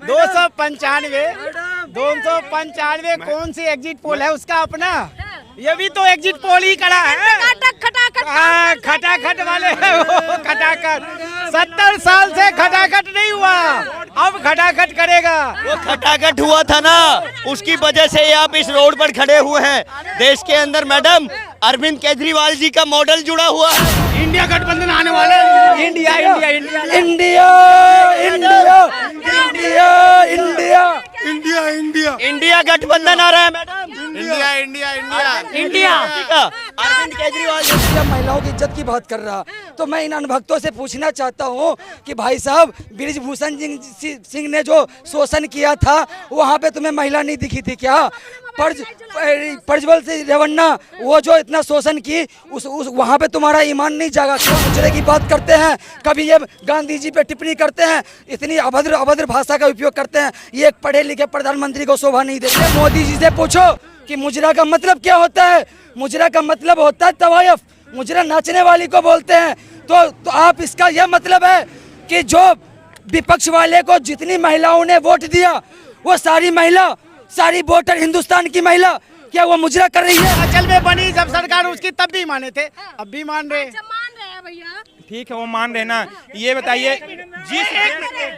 295 कौन सी exit poll है उसका अपना? ये भी तो एग्जिट पोल ही करा है। खटाखट वाले हैं वो, खटाखट 70 साल से खटाखट नहीं हुआ, अब खटाखट करेगा। वो खटाखट हुआ था ना, उसकी वजह से आप इस रोड पर खड़े हुए हैं। देश के अंदर मैडम अरविंद केजरीवाल जी का मॉडल जुड़ा हुआ है। इंडिया गठबंधन आने वाला है। India India India India India India India India India India गठबंधन आ रहा है madam. India India India India Arvind Kejriwal ji महिलाओं की इज्जत की बात कर रहा, तो मैं इन अनभक्तों से पूछना चाहता हूँ कि भाई साहब बृजभूषण सिंह ने जो शोषण किया था वहाँ पे तुम्हें महिला नहीं दिखी थी क्या? प्रज्वल सिंह रेवन्ना वो जो इतना शोषण की उस वहाँ पे तुम्हारा ईमान नहीं जागा? क्यों मुजरे की बात करते हैं, कभी ये गांधी जी पे टिप्पणी करते हैं, इतनी अभद्र भाषा का उपयोग करते हैं। ये एक पढ़े लिखे प्रधानमंत्री को शोभा नहीं देते। मोदी जी से पूछो कि मुजरा का मतलब क्या होता है? मुजरा का मतलब होता है तवायफ। मुजरा नाचने वाली को बोलते हैं। तो आप इसका यह मतलब है कि जो विपक्ष वाले को जितनी महिलाओं ने वोट दिया वो सारी वोटर हिंदुस्तान की महिला क्या वो मुजरा कर रही है? अचल में बनी जब सरकार उसकी तब भी माने थे, अब भी मान रहे। भैया ठीक है वो मान रहे ना। ये बताइए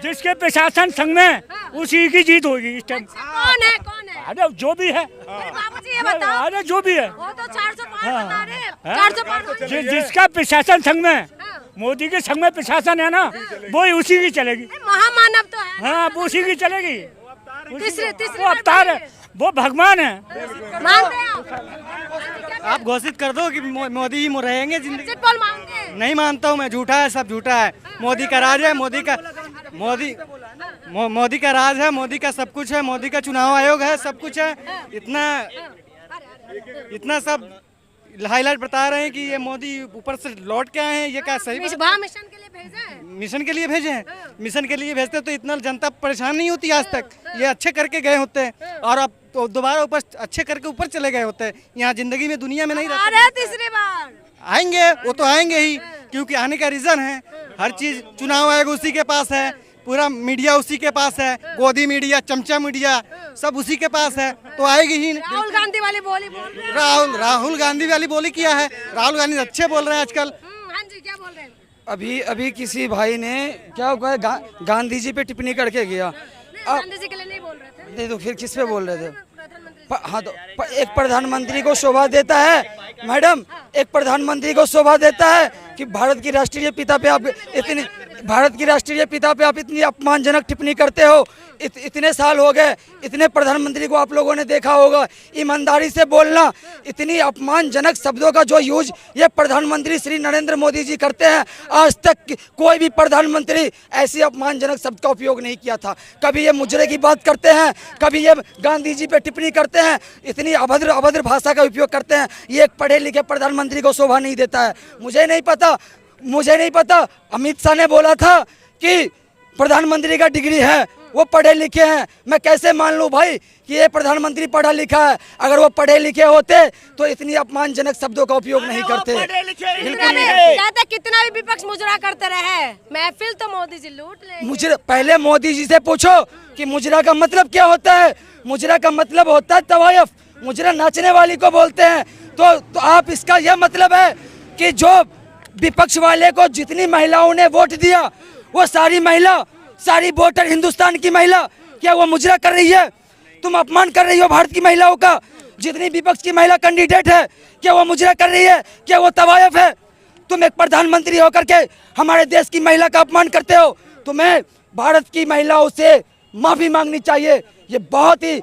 जिसके प्रशासन संग में उसी की जीत होगी इस टाइम। कौन है? अरे जो भी है, बाबूजी ये बताओ। अरे जो भी है, वो तो 405 बता रहे हैं। 405 जिसका प्रशासन संग में, मोदी के संग में प्रशासन है ना, वो उसी की चलेगी। महामानव तो है। हाँ वो उसी की चलेगी। तीसरी वो अवतार है, वो भगवान है। मानते हैं आप घोषित कर दो कि मोदी ही रहेंगे जिंदगी। एग्जिट पोल मांगे। नहीं मानता हूँ मैं, झूठा है, सब झूठा है। मोदी का राज है, मोदी का राज है, मोदी का सब कुछ है, मोदी का चुनाव आयोग है, सब कुछ है। इतना सब हाईलाइट बता रहे हैं कि ये मोदी ऊपर से लौट के आए हैं। ये क्या सही? मिशन के लिए भेजे हैं। मिशन के लिए भेजे हैं। मिशन के लिए भेजते तो इतना जनता परेशान नहीं होती आज तक। ये अच्छे करके गए होते हैं और अब तो दोबारा ऊपर अच्छे करके ऊपर चले गए होते हैं। यहाँ जिंदगी में दुनिया में नहीं रहते। तीसरी बार आएंगे, वो तो आएंगे ही, क्योंकि आने का रीजन है। हर चीज चुनाव आयोग उसी के पास है, पूरा मीडिया उसी के पास है, गोदी मीडिया, चमचा मीडिया सब उसी के पास है, तो आएगी ही। राहुल गांधी वाली बोली बोल रहे हैं। राहुल गांधी वाली बोली किया है। राहुल गांधी अच्छे बोल रहे हैं आजकल। हाँ जी, क्या बोल रहे हैं? अभी किसी भाई ने क्या हुआ गांधी जी पे टिप्पणी करके गया। गांधी जी के लिए नहीं बोल रहे थे। नहीं तो फिर किस पे बोल रहे थे? हाँ तो एक प्रधानमंत्री को शोभा देता है मैडम, एक प्रधानमंत्री को शोभा देता है कि भारत की राष्ट्रीय पिता पे आप इतनी अपमानजनक टिप्पणी करते हो। इतने साल हो गए, इतने प्रधानमंत्री को आप लोगों ने देखा होगा। ईमानदारी से बोलना, इतनी अपमानजनक शब्दों का जो यूज ये प्रधानमंत्री श्री नरेंद्र मोदी जी करते हैं, आज तक कोई भी प्रधानमंत्री ऐसी अपमानजनक शब्द का उपयोग नहीं किया था। कभी ये मुजरे की बात करते हैं, कभी ये गांधी जी पे टिप्पणी करते हैं, इतनी अभद्र भाषा का उपयोग करते हैं। ये एक पढ़े लिखे प्रधानमंत्री को शोभा नहीं देता है। मुझे नहीं पता अमित शाह ने बोला था कि प्रधानमंत्री का डिग्री है, वो पढ़े लिखे हैं। मैं कैसे मान लूं भाई कि ये प्रधानमंत्री पढ़ा लिखा है? अगर वो पढ़े लिखे होते तो इतनी अपमानजनक शब्दों का उपयोग नहीं करते। कितना भी विपक्ष मुजरा करते रहे, महफिल तो मोदी जी लूट ले। मुजरा पहले मोदी जी से पूछो कि मुजरा का मतलब क्या होता है? मुजरा का मतलब होता है तवायफ। मुजरा नाचने वाली को बोलते हैं। तो आप इसका यह मतलब है कि जो विपक्ष वाले को जितनी महिलाओं ने वोट दिया वो सारी वोटर हिंदुस्तान की महिला क्या वो मुजरा कर रही है? तुम अपमान कर रही हो भारत की महिलाओं का। जितनी विपक्ष की महिला कैंडिडेट है क्या वो मुजरा कर रही है? क्या वो तवायफ है? तुम एक प्रधानमंत्री होकर के हमारे देश की महिला का अपमान करते हो। तुम्हें भारत की महिलाओं से माफी मांगनी चाहिए। ये बहुत ही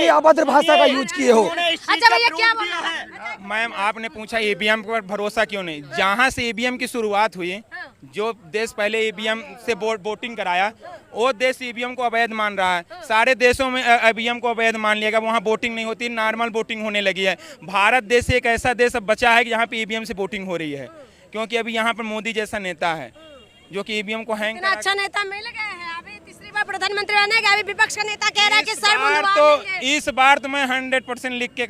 अभद्र भाषा का यूज किए हो। अच्छा भैया क्या बोल रहे हैं? मैम आपने पूछा ईवीएम पर भरोसा क्यों नहीं। जहां से ईवीएम की शुरुआत हुई, जो देश पहले ईवीएम से वोटिंग कराया वो देश ईवीएम को अवैध मान रहा है। सारे देशों में ईवीएम को अवैध मान लिया गया, वहाँ वोटिंग नहीं होती, नॉर्मल वोटिंग होने लगी है। भारत देश एक ऐसा देश अब बचा है कि जहाँ पे ईवीएम से वोटिंग हो रही है, क्योंकि अभी यहाँ पर मोदी जैसा नेता है जो कि ईवीएम को हैंग अच्छा नेता मिल गए हैं। अभी तीसरी बार प्रधानमंत्री बनेंगे, अभी विपक्ष का नेता कह रहा है कि सर इस बार तो मैं 100% लिख के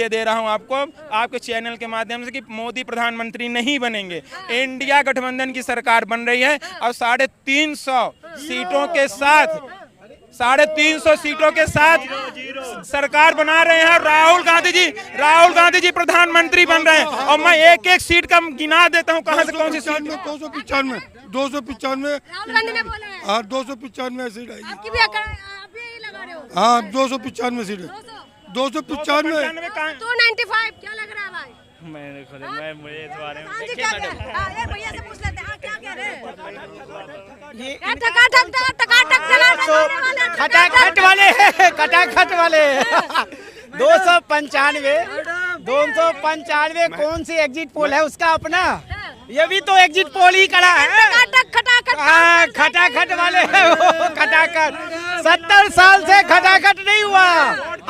दे रहा हूं आपको, आपके चैनल के माध्यम से, कि मोदी प्रधानमंत्री नहीं बनेंगे। इंडिया गठबंधन की सरकार बन रही है और 350 सीटों के साथ 350 सीटों के साथ सरकार बना रहे हैं। राहुल गांधी जी प्रधानमंत्री बन रहे हैं। और मैं एक एक सीट का गिना देता हूं कहां से कौन सी सीट। 295 राहुल गांधी ने बोला है। हाँ 295 सीट आएगी। आपकी भी आप भी लगा रहे हो। हाँ 295 सीट है। 295 295 क्या लग रहा है भाई? मुझे इस बारे में हाँ जी, क्या कह रहे हैं? हाँ, ये भैया से पूछ लेते हैं। हाँ, क्या कह रहे हैं? ये टकाटक खटाखट वाले 295 कौन सी एग्जिट पोल है उसका अपना? ये भी तो एग्जिट पोल ही करा है। खटाखट वाले वो खटाखट 70 साल से खटाखट नहीं हुआ,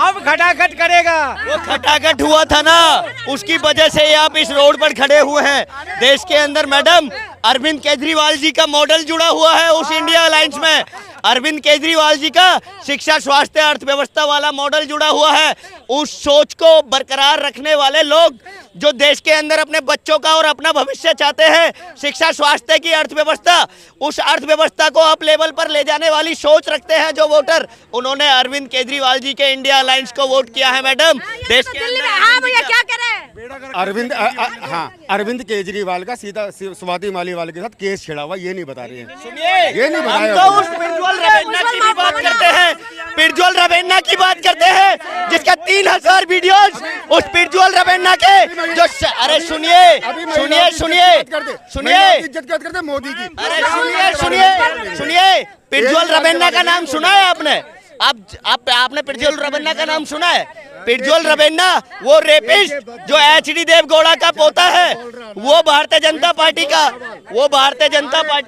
अब खटाखट करेगा। वो खटाखट हुआ था ना, उसकी वजह से ये आप इस रोड पर खड़े हुए हैं। देश के अंदर मैडम अरविंद केजरीवाल जी का मॉडल जुड़ा हुआ है उस इंडिया अलायंस में। अरविंद केजरीवाल जी का शिक्षा, स्वास्थ्य, अर्थव्यवस्था वाला मॉडल जुड़ा हुआ है। उस सोच को बरकरार रखने वाले लोग जो देश के अंदर अपने बच्चों का और अपना भविष्य चाहते हैं, शिक्षा, स्वास्थ्य की अर्थव्यवस्था, उस अर्थव्यवस्था को अप लेवल पर ले जाने वाली सोच रखते हैं जो वोटर, उन्होंने अरविंद केजरीवाल जी के इंडिया अलायंस को वोट किया है मैडम। देश के अंदर हाँ भैया क्या कह रहे हैं? अरविंद केजरीवाल का सीधा स्वाति मालीवाल के साथ केस छिड़ा हुआ, ये नहीं बता रहे हैं। सुनिए, ये नहीं हम बताया। तो उस प्रज्वल रवेन्ना की भी बात करते हैं, प्रज्वल रवेन्ना की बात करते हैं जिसका 3000 वीडियोस उस प्रज्वल रवेन्ना के जो अरे सुनिए इज्जत करते मोदी की। अरे सुनिए प्रज्वल रवेन्ना का नाम सुना है आपने? आपने प्रज्वल रवेन्ना का नाम सुना है? प्रज्वल रवेन्ना वो रेपिस्ट जो HD देवगौड़ा का पोता है, वो भारतीय जनता पार्टी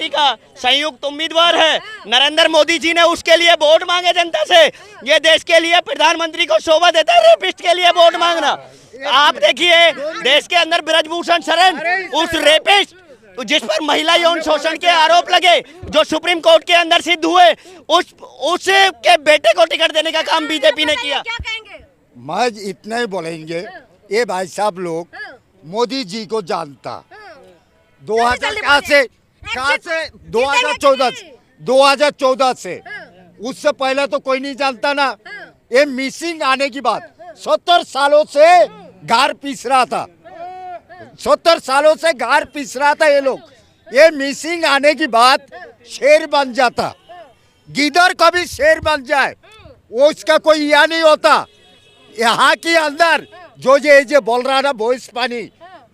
का संयुक्त उम्मीदवार है। नरेंद्र मोदी जी ने उसके लिए वोट मांगे जनता से। ये देश के लिए प्रधानमंत्री को शोभा देता है रेपिस्ट के लिए वोट मांगना? आप देखिए देश के अंदर ब्रजभूषण शरण, उस रेपिस्ट जिस पर महिला यौन शोषण के आरोप लगे, जो सुप्रीम कोर्ट के अंदर सिद्ध हुए, उसके बेटे को टिकट देने का काम बीजेपी ने किया। क्या कहेंगे? मैं इतना ही बोलेंगे, ये भाई साहब लोग मोदी जी को जानता 2014 से, उससे पहले तो कोई नहीं जानता ना। ये मिसिंग आने की बात 70 सालों से गार पीस रहा था, 70 सालों से गार पीस रहा था ये लोग। ये मिसिंग आने की बात शेर बन जाता, गिदर कभी शेर बन जाए वो इसका कोई या नहीं होता। यहाँ के अंदर जो ये बोल रहा ना भोइस पानी,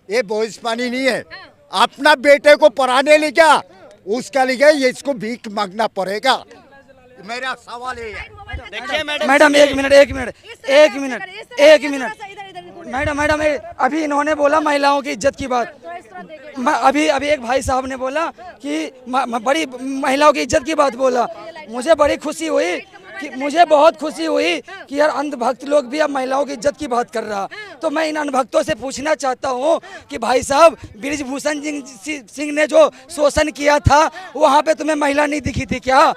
ये भोइस पानी नहीं है। अपना बेटे को पढ़ाने ले क्या, उसका लिए ये इसको भीख मांगना पड़ेगा। मेरा सवाल है। देखिए मैडम एक मिनट मैडम अभी इन्होंने बोला महिलाओं की इज्जत की बात। अभी एक भाई साहब ने बोला कि बड़ी महिलाओं की इज्जत की बात बोला। मुझे बहुत खुशी हुई कि यार अंधभक्त लोग भी अब महिलाओं की इज्जत की बात कर रहा। तो मैं इन अंधभक्तों से पूछना चाहता हूँ कि भाई साहब ब्रिजभूषण सिंह ने जो शोषण किया था, वहाँ पे तुम्हें महिला नहीं दिखी थी क्या?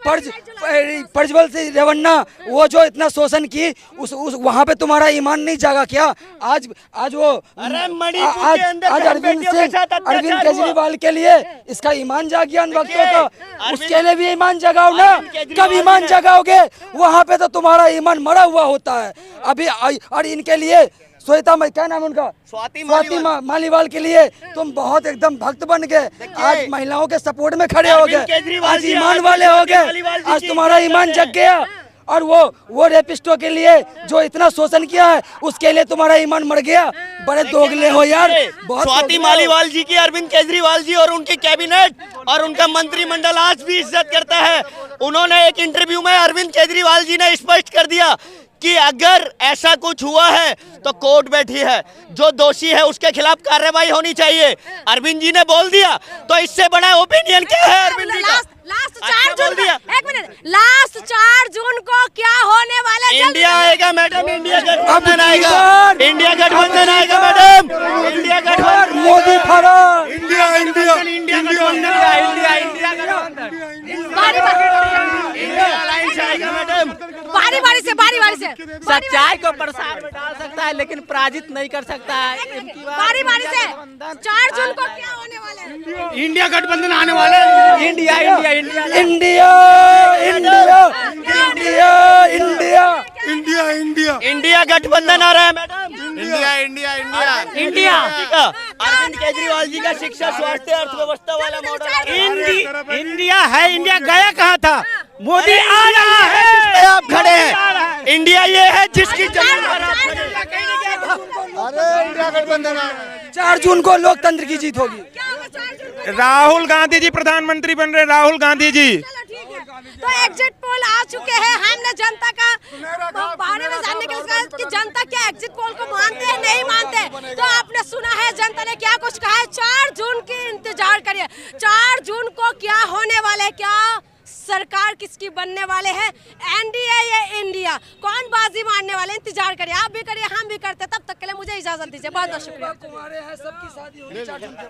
प्रज्वल सिंह रवेन्ना वो जो इतना शोषण की, उस वहाँ पे तुम्हारा ईमान नहीं जागा क्या? आज वो आज अरविंद केजरीवाल के लिए इसका ईमान जाग गया अंधभक्तों का, उसके लिए भी ईमान जगाओ ना। कब ईमान जगाओगे? वहाँ पे तो तुम्हारा ईमान मरा हुआ होता है अभी। और इनके लिए क्या नाम उनका, स्वाति मालीवाल के लिए तुम बहुत एकदम भक्त बन गए। आज महिलाओं के सपोर्ट में खड़े हो गए, आज ईमान वाले हो गए, आज तुम्हारा ईमान जग गया। और वो रेपिस्टों के लिए जो इतना शोषण किया है, उसके लिए तुम्हारा ईमान मर गया। बड़े दोगले हो यार। स्वाति मालीवाल जी की अरविंद केजरीवाल जी और उनकी कैबिनेट और उनका मंत्रिमंडल आज भी इज्जत करता है। उन्होंने एक इंटरव्यू में अरविंद केजरीवाल जी ने स्पष्ट कर दिया कि अगर ऐसा कुछ हुआ है तो कोर्ट बैठी है, जो दोषी है उसके खिलाफ कार्रवाई होनी चाहिए। अरविंद जी ने बोल दिया, तो इससे बड़ा ओपिनियन क्या है अरविंद जी का? लास्ट 4 जून को क्या होने वाला है? इंडिया आएगा मैडम, इंडिया गठबंधन आएगा, इंडिया गठबंधन आएगा मैडम, इंडिया गठबंधन, मोदी फरार, इंडिया अलायंस आएगा मैडम। बारी से सच्चाई को प्रसार में डाल सकता है लेकिन पराजित नहीं कर सकता है। बारी से 4 जून को क्या होने वाला है? इंडिया गठबंधन आने वाला है। इंडिया गठबंधन आ रहा है madam? India India India India का अरविंद केजरीवाल जी का शिक्षा, स्वास्थ्य, अर्थव्यवस्था वाला मॉडल। इंडिया है, इंडिया गया कहाँ था? मोदी आ रहा है। आप खड़े हैं, इंडिया ये है जिसकी जमीन पर आप खड़े हैं। अरे इंडिया गठबंधन 4 जून को लोकतंत्र की जीत होगी। राहुल गांधी जी प्रधानमंत्री बन रहे, राहुल गांधी जी। तो एग्जिट पोल आ चुके हैं, हमने जनता का बारे में जानने के लिए कहा कि जनता क्या एग्जिट पोल को मानते हैं नहीं मानते। तो आपने सुना है जनता ने क्या कुछ कहा है। 4 जून की इंतजार करिए, 4 जून को क्या होने वाले, क्या सरकार किसकी बनने वाले हैं, एनडीए या इंडिया, कौन बाजी मारने वाले, इंतजार करिए। आप भी करिए, हम भी करते। तब तक के लिए मुझे इजाजत दीजिए, बहुत बहुत शुक्रिया। कुमारे हैं, सबकी शादी होगी 4 जून को।